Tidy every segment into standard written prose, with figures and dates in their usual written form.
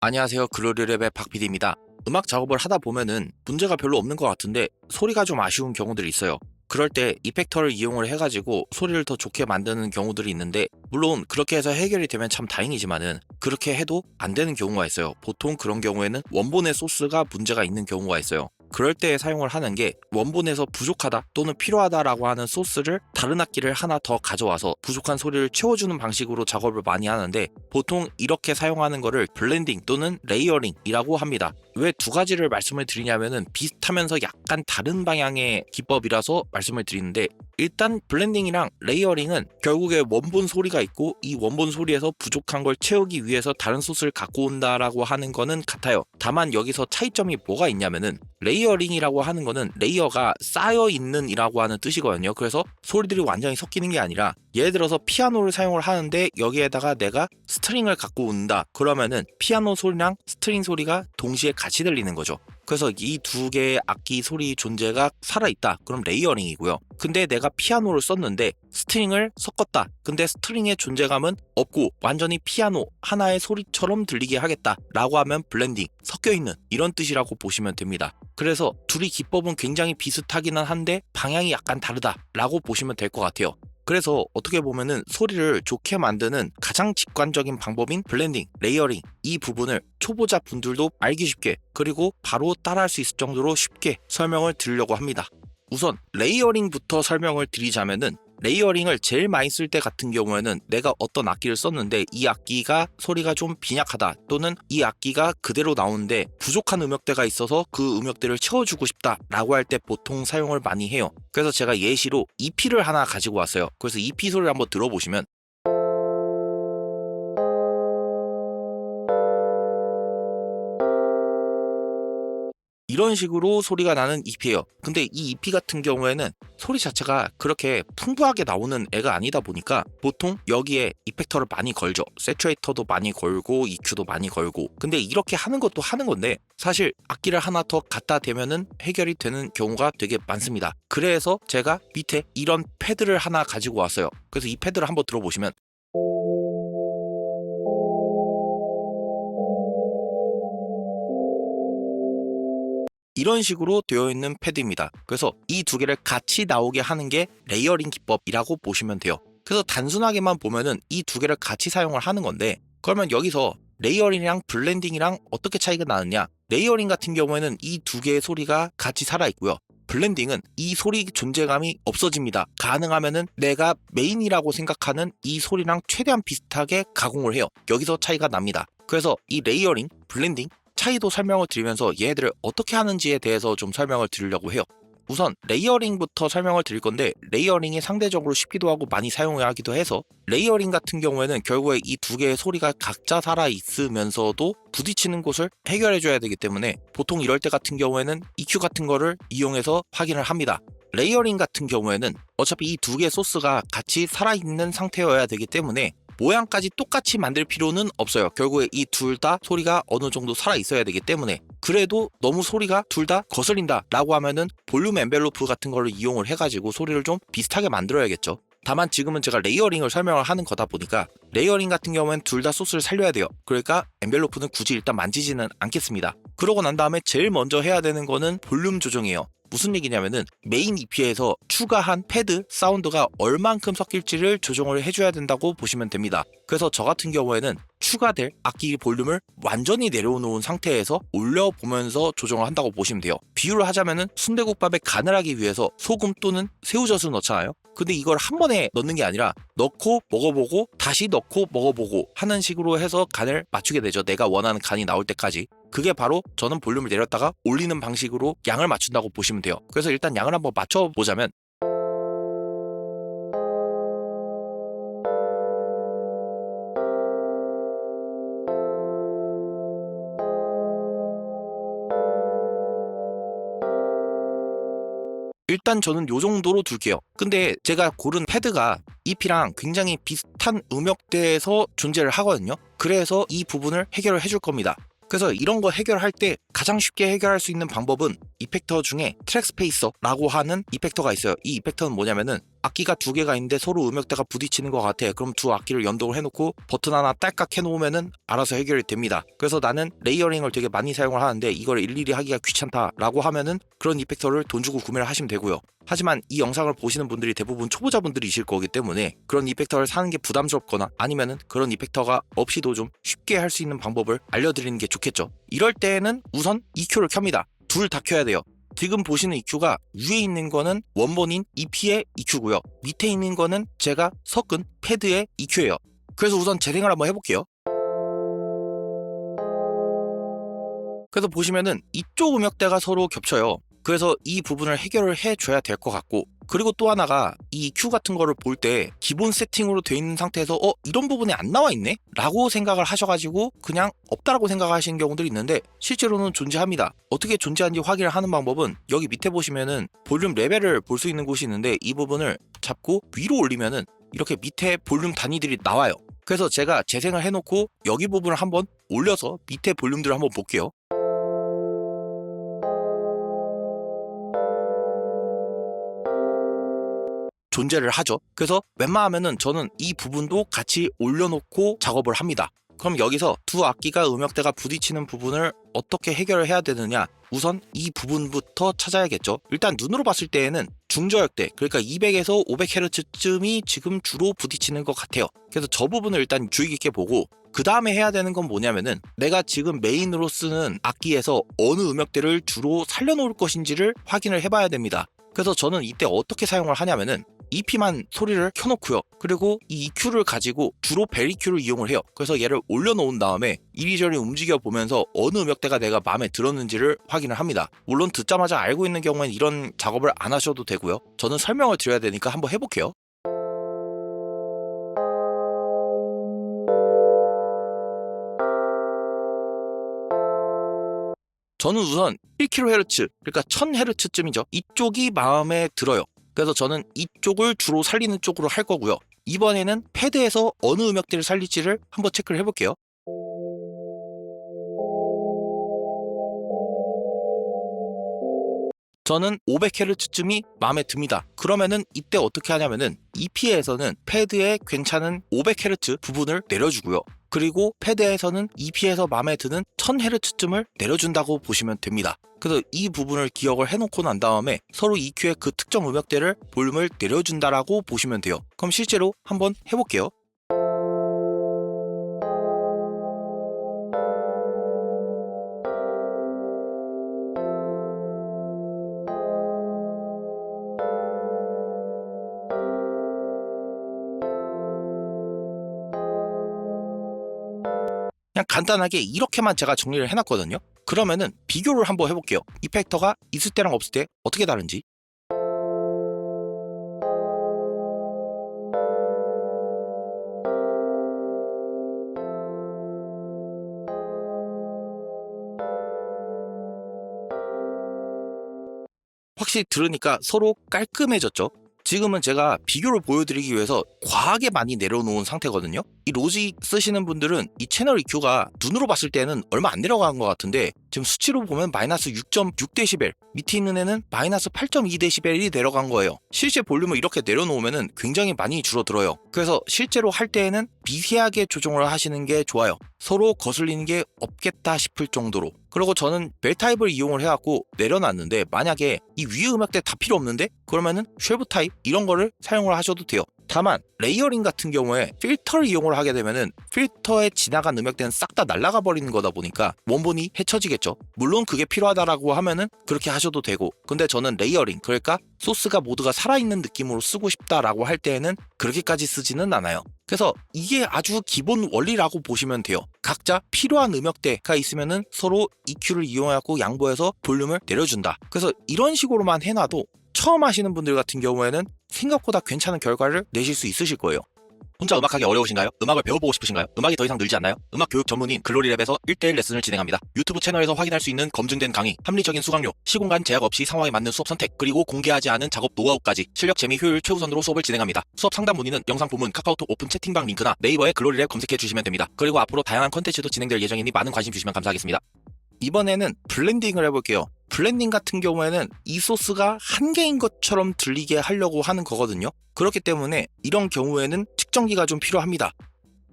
안녕하세요. 글로리랩의 박PD입니다. 음악 작업을 하다 보면은 문제가 별로 없는 것 같은데 소리가 좀 아쉬운 경우들이 있어요. 그럴 때 이펙터를 이용을 해가지고 소리를 더 좋게 만드는 경우들이 있는데, 물론 그렇게 해서 해결이 되면 참 다행이지만은 그렇게 해도 안 되는 경우가 있어요. 보통 그런 경우에는 원본의 소스가 문제가 있는 경우가 있어요. 그럴 때 사용을 하는 게, 원본에서 부족하다 또는 필요하다라고 하는 소스를 다른 악기를 하나 더 가져와서 부족한 소리를 채워주는 방식으로 작업을 많이 하는데, 보통 이렇게 사용하는 거를 블렌딩 또는 레이어링이라고 합니다. 왜 두 가지를 말씀을 드리냐면은 비슷하면서 약간 다른 방향의 기법이라서 말씀을 드리는데, 일단 블렌딩이랑 레이어링은 결국에 원본 소리가 있고 이 원본 소리에서 부족한 걸 채우기 위해서 다른 소스를 갖고 온다라고 하는 거는 같아요. 다만 여기서 차이점이 뭐가 있냐면은, 레이어링이라고 하는 거는 레이어가 쌓여 있는 이라고 하는 뜻이거든요. 그래서 소리들이 완전히 섞이는 게 아니라, 예를 들어서 피아노를 사용을 하는데 여기에다가 내가 스트링을 갖고 온다 그러면은 피아노 소리랑 스트링 소리가 동시에 같이 들리는 거죠. 그래서 이 두 개의 악기 소리 존재가 살아있다, 그럼 레이어링이고요. 근데 내가 피아노를 썼는데 스트링을 섞었다, 근데 스트링의 존재감은 없고 완전히 피아노 하나의 소리처럼 들리게 하겠다 라고 하면 블렌딩, 섞여있는, 이런 뜻이라고 보시면 됩니다. 그래서 둘이 기법은 굉장히 비슷하기는 한데 방향이 약간 다르다 라고 보시면 될 것 같아요. 그래서 어떻게 보면은 소리를 좋게 만드는 가장 직관적인 방법인 블렌딩, 레이어링, 이 부분을 초보자 분들도 알기 쉽게, 그리고 바로 따라할 수 있을 정도로 쉽게 설명을 드리려고 합니다. 우선 레이어링부터 설명을 드리자면은, 레이어링을 제일 많이 쓸 때 같은 경우에는 내가 어떤 악기를 썼는데 이 악기가 소리가 좀 빈약하다, 또는 이 악기가 그대로 나오는데 부족한 음역대가 있어서 그 음역대를 채워주고 싶다 라고 할 때 보통 사용을 많이 해요. 그래서 제가 예시로 EP를 하나 가지고 왔어요. 그래서 EP 소리를 한번 들어보시면, 이런 식으로 소리가 나는 EP예요. 근데 이 EP 같은 경우에는 소리 자체가 그렇게 풍부하게 나오는 애가 아니다 보니까 보통 여기에 이펙터를 많이 걸죠. 세츄레이터도 많이 걸고 EQ도 많이 걸고. 근데 이렇게 하는 것도 하는 건데 사실 악기를 하나 더 갖다 대면은 해결이 되는 경우가 되게 많습니다. 그래서 제가 밑에 이런 패드를 하나 가지고 왔어요. 그래서 이 패드를 한번 들어보시면, 이런 식으로 되어 있는 패드입니다. 그래서 이 두 개를 같이 나오게 하는 게 레이어링 기법이라고 보시면 돼요. 그래서 단순하게만 보면은 이 두 개를 같이 사용을 하는 건데, 그러면 여기서 레이어링이랑 블렌딩이랑 어떻게 차이가 나느냐? 레이어링 같은 경우에는 이 두 개의 소리가 같이 살아있고요. 블렌딩은 이 소리 존재감이 없어집니다. 가능하면은 내가 메인이라고 생각하는 이 소리랑 최대한 비슷하게 가공을 해요. 여기서 차이가 납니다. 그래서 이 레이어링, 블렌딩 차이도 설명을 드리면서 얘네들을 어떻게 하는지에 대해서 좀 설명을 드리려고 해요. 우선 레이어링부터 설명을 드릴 건데, 레이어링이 상대적으로 쉽기도 하고 많이 사용하기도 해서, 레이어링 같은 경우에는 결국에 이 두 개의 소리가 각자 살아 있으면서도 부딪히는 곳을 해결해 줘야 되기 때문에 보통 이럴 때 같은 경우에는 EQ 같은 거를 이용해서 확인을 합니다. 레이어링 같은 경우에는 어차피 이 두 개의 소스가 같이 살아있는 상태여야 되기 때문에 모양까지 똑같이 만들 필요는 없어요. 결국에 이 둘 다 소리가 어느 정도 살아 있어야 되기 때문에, 그래도 너무 소리가 둘 다 거슬린다 라고 하면은 볼륨 엔벨로프 같은 거를 이용을 해가지고 소리를 좀 비슷하게 만들어야겠죠. 다만 지금은 제가 레이어링을 설명을 하는 거다 보니까, 레이어링 같은 경우엔 둘 다 소스를 살려야 돼요. 그러니까 엔벨로프는 굳이 일단 만지지는 않겠습니다. 그러고 난 다음에 제일 먼저 해야 되는 거는 볼륨 조정이에요. 무슨 얘기냐면은, 메인 EP에서 추가한 패드 사운드가 얼만큼 섞일지를 조정을 해줘야 된다고 보시면 됩니다. 그래서 저 같은 경우에는 추가될 악기 볼륨을 완전히 내려놓은 상태에서 올려보면서 조정을 한다고 보시면 돼요. 비유를 하자면은 순대국밥에 간을 하기 위해서 소금 또는 새우젓을 넣잖아요. 근데 이걸 한 번에 넣는 게 아니라 넣고 먹어보고 다시 넣고 먹어보고 하는 식으로 해서 간을 맞추게 되죠. 내가 원하는 간이 나올 때까지. 그게 바로 저는 볼륨을 내렸다가 올리는 방식으로 양을 맞춘다고 보시면 돼요. 그래서 일단 양을 한번 맞춰보자면, 일단 저는 요 정도로 둘게요. 근데 제가 고른 패드가 EP랑 굉장히 비슷한 음역대에서 존재를 하거든요. 그래서 이 부분을 해결을 해줄 겁니다. 그래서 이런 거 해결할 때 가장 쉽게 해결할 수 있는 방법은 이펙터 중에 트랙 스페이서라고 하는 이펙터가 있어요. 이 이펙터는 뭐냐면은, 악기가 두 개가 있는데 서로 음역대가 부딪히는 것 같아. 그럼 두 악기를 연동을 해놓고 버튼 하나 딸깍 해놓으면은 알아서 해결이 됩니다. 그래서 나는 레이어링을 되게 많이 사용을 하는데 이걸 일일이 하기가 귀찮다라고 하면은 그런 이펙터를 돈 주고 구매를 하시면 되고요. 하지만 이 영상을 보시는 분들이 대부분 초보자분들이실 거기 때문에 그런 이펙터를 사는 게 부담스럽거나 아니면은 그런 이펙터가 없이도 좀 쉽게 할 수 있는 방법을 알려드리는 게 좋겠죠. 이럴 때에는 우선 EQ를 켭니다. 둘 다 켜야 돼요. 지금 보시는 EQ가 위에 있는 거는 원본인 EP의 EQ고요. 밑에 있는 거는 제가 섞은 패드의 EQ예요. 그래서 우선 재생을 한번 해볼게요. 그래서 보시면은 이쪽 음역대가 서로 겹쳐요. 그래서 이 부분을 해결을 해줘야 될 것 같고, 그리고 또 하나가 이 EQ 같은 거를 볼 때 기본 세팅으로 돼 있는 상태에서 이런 부분이 안 나와 있네? 라고 생각을 하셔가지고 그냥 없다라고 생각하시는 경우들이 있는데 실제로는 존재합니다. 어떻게 존재하는지 확인을 하는 방법은 여기 밑에 보시면은 볼륨 레벨을 볼 수 있는 곳이 있는데 이 부분을 잡고 위로 올리면은 이렇게 밑에 볼륨 단위들이 나와요. 그래서 제가 재생을 해놓고 여기 부분을 한번 올려서 밑에 볼륨들을 한번 볼게요. 존재를 하죠. 그래서 웬만하면은 저는 이 부분도 같이 올려놓고 작업을 합니다. 그럼 여기서 두 악기가 음역대가 부딪히는 부분을 어떻게 해결을 해야 되느냐, 우선 이 부분부터 찾아야겠죠. 일단 눈으로 봤을 때에는 중저역대, 그러니까 200에서 500Hz쯤이 지금 주로 부딪히는 것 같아요. 그래서 저 부분을 일단 주의 깊게 보고 그 다음에 해야 되는 건 뭐냐면은 내가 지금 메인으로 쓰는 악기에서 어느 음역대를 주로 살려놓을 것인지를 확인을 해봐야 됩니다. 그래서 저는 이때 어떻게 사용을 하냐면은 EP만 소리를 켜놓고요. 그리고 이 EQ를 가지고 주로 벨 EQ를 이용을 해요. 그래서 얘를 올려놓은 다음에 이리저리 움직여 보면서 어느 음역대가 내가 마음에 들었는지를 확인을 합니다. 물론 듣자마자 알고 있는 경우에는 이런 작업을 안 하셔도 되고요. 저는 설명을 드려야 되니까 한번 해볼게요. 저는 우선 1kHz, 그러니까 1000Hz쯤이죠. 이쪽이 마음에 들어요. 그래서 저는 이쪽을 주로 살리는 쪽으로 할 거고요. 이번에는 패드에서 어느 음역대를 살릴지를 한번 체크를 해볼게요. 저는 500Hz쯤이 마음에 듭니다. 그러면은 이때 어떻게 하냐면은 EP에서는 패드에 괜찮은 500Hz 부분을 내려주고요. 그리고 패드에서는 EP에서 마음에 드는 1000Hz쯤을 내려준다고 보시면 됩니다. 그래서 이 부분을 기억을 해놓고 난 다음에 서로 EQ의 그 특정 음역대를 볼륨을 내려준다라고 보시면 돼요. 그럼 실제로 한번 해볼게요. 그냥 간단하게 이렇게만 제가 정리를 해놨거든요. 그러면은 비교를 한번 해볼게요. 이펙터가 있을 때랑 없을 때 어떻게 다른지. 확실히 들으니까 서로 깔끔해졌죠. 지금은 제가 비교를 보여드리기 위해서 과하게 많이 내려놓은 상태거든요. 이 로직 쓰시는 분들은 이 채널 EQ가 눈으로 봤을 때는 얼마 안 내려간 것 같은데 지금 수치로 보면 마이너스 6.6dB, 밑에 있는 애는 마이너스 8.2dB이 내려간 거예요. 실제 볼륨을 이렇게 내려놓으면 굉장히 많이 줄어들어요. 그래서 실제로 할 때에는 미세하게 조정을 하시는 게 좋아요. 서로 거슬리는 게 없겠다 싶을 정도로. 그리고 저는 벨 타입을 이용을 해갖고 내려놨는데 만약에 이 위에 음역대 다 필요 없는데 그러면은 쉐브 타입 이런 거를 사용을 하셔도 돼요. 다만 레이어링 같은 경우에 필터를 이용을 하게 되면은 필터에 지나간 음역대는 싹 다 날아가 버리는 거다 보니까 원본이 헤쳐지겠죠. 물론 그게 필요하다라고 하면은 그렇게 하셔도 되고, 근데 저는 레이어링, 그러니까 소스가 모두가 살아있는 느낌으로 쓰고 싶다라고 할 때에는 그렇게까지 쓰지는 않아요. 그래서 이게 아주 기본 원리라고 보시면 돼요. 각자 필요한 음역대가 있으면은 서로 EQ를 이용하고 양보해서 볼륨을 내려준다. 그래서 이런 식으로만 해놔도 처음 하시는 분들 같은 경우에는 생각보다 괜찮은 결과를 내실 수 있으실 거예요. 혼자 음악하기 어려우신가요? 음악을 배워보고 싶으신가요? 음악이 더 이상 늘지 않나요? 음악 교육 전문인 글로리랩에서 1:1 레슨을 진행합니다. 유튜브 채널에서 확인할 수 있는 검증된 강의, 합리적인 수강료, 시공간 제약 없이 상황에 맞는 수업 선택, 그리고 공개하지 않은 작업 노하우까지 실력, 재미, 효율 최우선으로 수업을 진행합니다. 수업 상담 문의는 영상 본문 카카오톡 오픈 채팅방 링크나 네이버에 글로리랩 검색해 주시면 됩니다. 그리고 앞으로 다양한 컨텐츠도 진행될 예정이니 많은 관심 주시면 감사하겠습니다. 이번에는 블렌딩을 해볼게요. 블렌딩 같은 경우에는 이 소스가 한 개인 것처럼 들리게 하려고 하는 거거든요. 그렇기 때문에 이런 경우에는 측정기가 좀 필요합니다.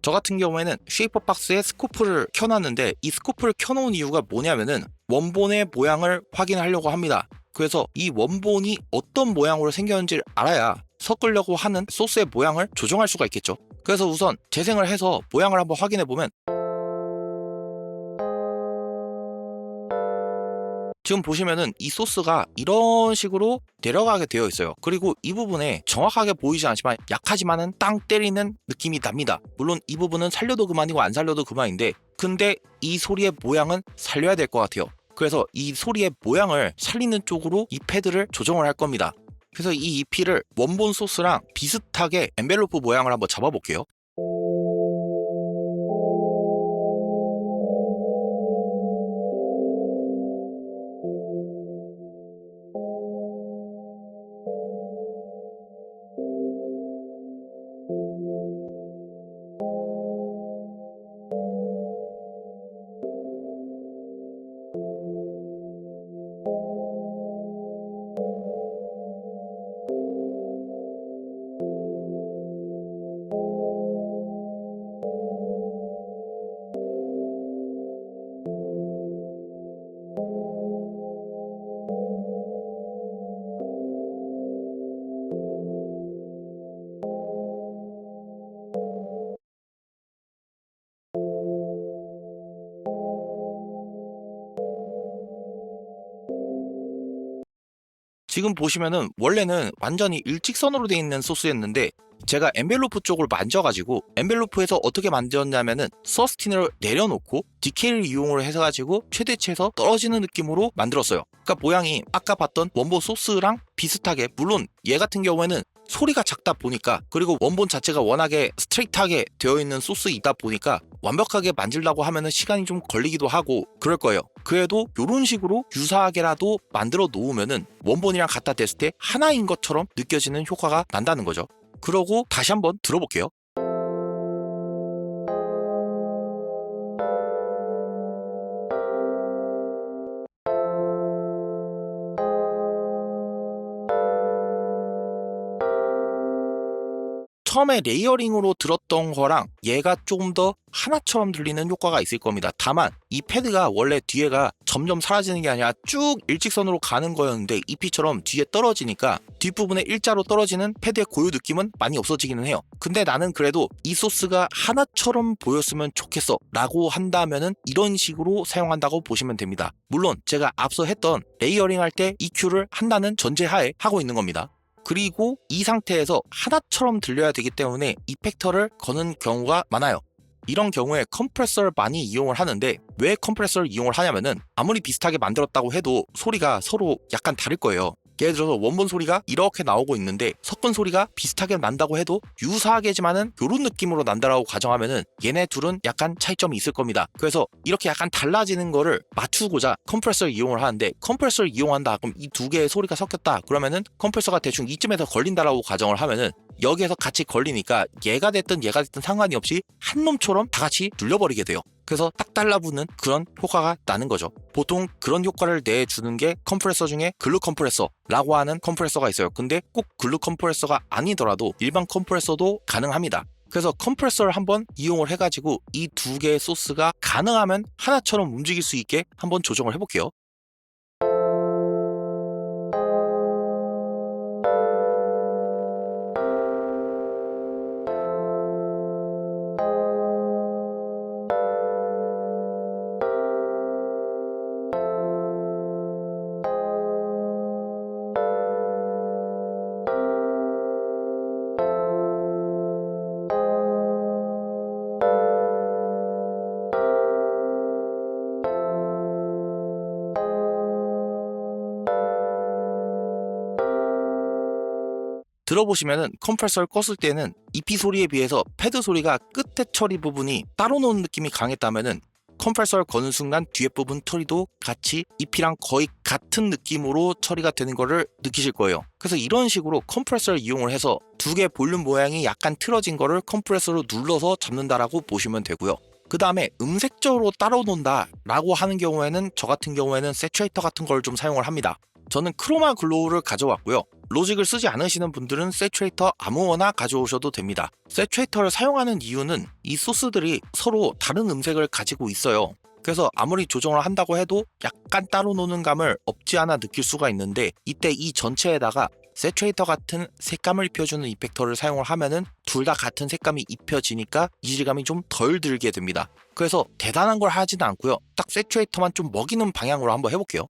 저 같은 경우에는 쉐이퍼 박스에 스코프를 켜놨는데 이 스코프를 켜놓은 이유가 뭐냐면은 원본의 모양을 확인하려고 합니다. 그래서 이 원본이 어떤 모양으로 생겼는지를 알아야 섞으려고 하는 소스의 모양을 조정할 수가 있겠죠. 그래서 우선 재생을 해서 모양을 한번 확인해보면 지금 보시면은 이 소스가 이런 식으로 내려가게 되어 있어요. 그리고 이 부분에 정확하게 보이지 않지만 약하지만은 땅 때리는 느낌이 납니다. 물론 이 부분은 살려도 그만이고 안 살려도 그만인데 근데 이 소리의 모양은 살려야 될 것 같아요. 그래서 이 소리의 모양을 살리는 쪽으로 이 패드를 조정을 할 겁니다. 그래서 이 EP를 원본 소스랑 비슷하게 엔벨로프 모양을 한번 잡아볼게요. 지금 보시면은 원래는 완전히 일직선으로 되어 있는 소스였는데 제가 엔벨로프 쪽을 만져가지고 엔벨로프에서 어떻게 만졌냐면은 서스틴을 내려놓고 디케이를 이용을 해서 최대치에서 떨어지는 느낌으로 만들었어요. 그러니까 모양이 아까 봤던 원본 소스랑 비슷하게, 물론 얘 같은 경우에는 소리가 작다 보니까, 그리고 원본 자체가 워낙에 스트레이트하게 되어 있는 소스이다 보니까 완벽하게 만지려고 하면은 시간이 좀 걸리기도 하고 그럴 거예요. 그래도 이런 식으로 유사하게라도 만들어 놓으면은 원본이랑 갖다 댔을 때 하나인 것처럼 느껴지는 효과가 난다는 거죠. 그러고 다시 한번 들어볼게요. 처음에 레이어링으로 들었던 거랑 얘가 조금 더 하나처럼 들리는 효과가 있을 겁니다. 다만 이 패드가 원래 뒤에가 점점 사라지는 게 아니라 쭉 일직선으로 가는 거였는데 EP처럼 뒤에 떨어지니까 뒷부분에 일자로 떨어지는 패드의 고유 느낌은 많이 없어지기는 해요. 근데 나는 그래도 이 소스가 하나처럼 보였으면 좋겠어 라고 한다면은 이런 식으로 사용한다고 보시면 됩니다. 물론 제가 앞서 했던 레이어링 할 때 EQ를 한다는 전제하에 하고 있는 겁니다. 그리고 이 상태에서 하나처럼 들려야 되기 때문에 이펙터를 거는 경우가 많아요. 이런 경우에 컴프레서를 많이 이용을 하는데 왜 컴프레서를 이용을 하냐면은 아무리 비슷하게 만들었다고 해도 소리가 서로 약간 다를 거예요. 예를 들어서 원본 소리가 이렇게 나오고 있는데 섞은 소리가 비슷하게 난다고 해도 유사하게지만은 이런 느낌으로 난다라고 가정하면은 얘네 둘은 약간 차이점이 있을 겁니다. 그래서 이렇게 약간 달라지는 거를 맞추고자 컴프레서를 이용을 하는데, 컴프레서를 이용한다 그럼 이 두 개의 소리가 섞였다 그러면은 컴프레서가 대충 이쯤에서 걸린다라고 가정을 하면은 여기에서 같이 걸리니까 얘가 됐든 상관이 없이 한 놈처럼 다 같이 눌려버리게 돼요. 그래서 딱 달라붙는 그런 효과가 나는 거죠. 보통 그런 효과를 내주는 게 컴프레서 중에 글루 컴프레서라고 하는 컴프레서가 있어요. 근데 꼭 글루 컴프레서가 아니더라도 일반 컴프레서도 가능합니다. 그래서 컴프레서를 한번 이용을 해가지고 이 두 개의 소스가 가능하면 하나처럼 움직일 수 있게 한번 조정을 해볼게요. 들어보시면은 컴프레서를 껐을 때는 EP 소리에 비해서 패드 소리가 끝에 처리 부분이 따로 노는 느낌이 강했다면은 컴프레서를 거는 순간 뒤에 부분 처리도 같이 EP랑 거의 같은 느낌으로 처리가 되는 거를 느끼실 거예요. 그래서 이런 식으로 컴프레서를 이용을 해서 두 개의 볼륨 모양이 약간 틀어진 거를 컴프레서로 눌러서 잡는다라고 보시면 되고요. 그 다음에 음색적으로 따로 논다 라고 하는 경우에는 저 같은 경우에는 세츄레이터 같은 걸 좀 사용을 합니다. 저는 크로마 글로우를 가져왔고요. 로직을 쓰지 않으시는 분들은 세츄레이터 아무거나 가져오셔도 됩니다. 세츄레이터를 사용하는 이유는 이 소스들이 서로 다른 음색을 가지고 있어요. 그래서 아무리 조정을 한다고 해도 약간 따로 노는 감을 없지 않아 느낄 수가 있는데, 이때 이 전체에다가 세츄레이터 같은 색감을 입혀주는 이펙터를 사용을 하면은 둘 다 같은 색감이 입혀지니까 이질감이 좀 덜 들게 됩니다. 그래서 대단한 걸 하지는 않고요. 딱 세츄레이터만 좀 먹이는 방향으로 한번 해볼게요.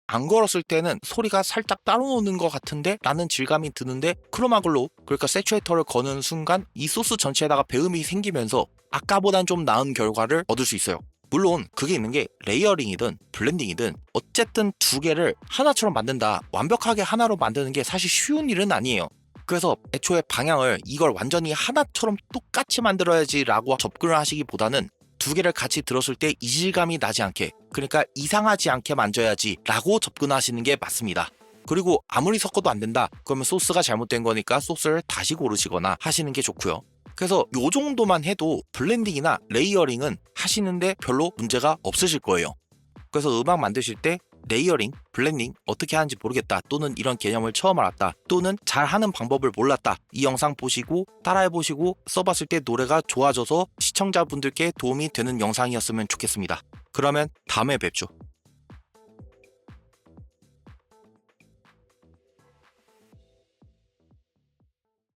안 걸었을 때는 소리가 살짝 따로 노는 것 같은데 라는 질감이 드는데, 크로마글로 그러니까 세츄레이터를 거는 순간 이 소스 전체에다가 배음이 생기면서 아까보단 좀 나은 결과를 얻을 수 있어요. 물론 그게 있는 게 레이어링이든 블렌딩이든 어쨌든 두 개를 하나처럼 만든다, 완벽하게 하나로 만드는 게 사실 쉬운 일은 아니에요. 그래서 애초에 방향을 이걸 완전히 하나처럼 똑같이 만들어야지 라고 접근을 하시기보다는 두 개를 같이 들었을 때 이질감이 나지 않게, 그러니까 이상하지 않게 만져야지 라고 접근하시는 게 맞습니다. 그리고 아무리 섞어도 안 된다 그러면 소스가 잘못된 거니까 소스를 다시 고르시거나 하시는 게 좋고요. 그래서 요 정도만 해도 블렌딩이나 레이어링은 하시는데 별로 문제가 없으실 거예요. 그래서 음악 만드실 때 레이어링, 블렌딩 어떻게 하는지 모르겠다, 또는 이런 개념을 처음 알았다, 또는 잘하는 방법을 몰랐다, 이 영상 보시고 따라해보시고 써봤을 때 노래가 좋아져서 시청자분들께 도움이 되는 영상이었으면 좋겠습니다. 그러면 다음에 뵙죠.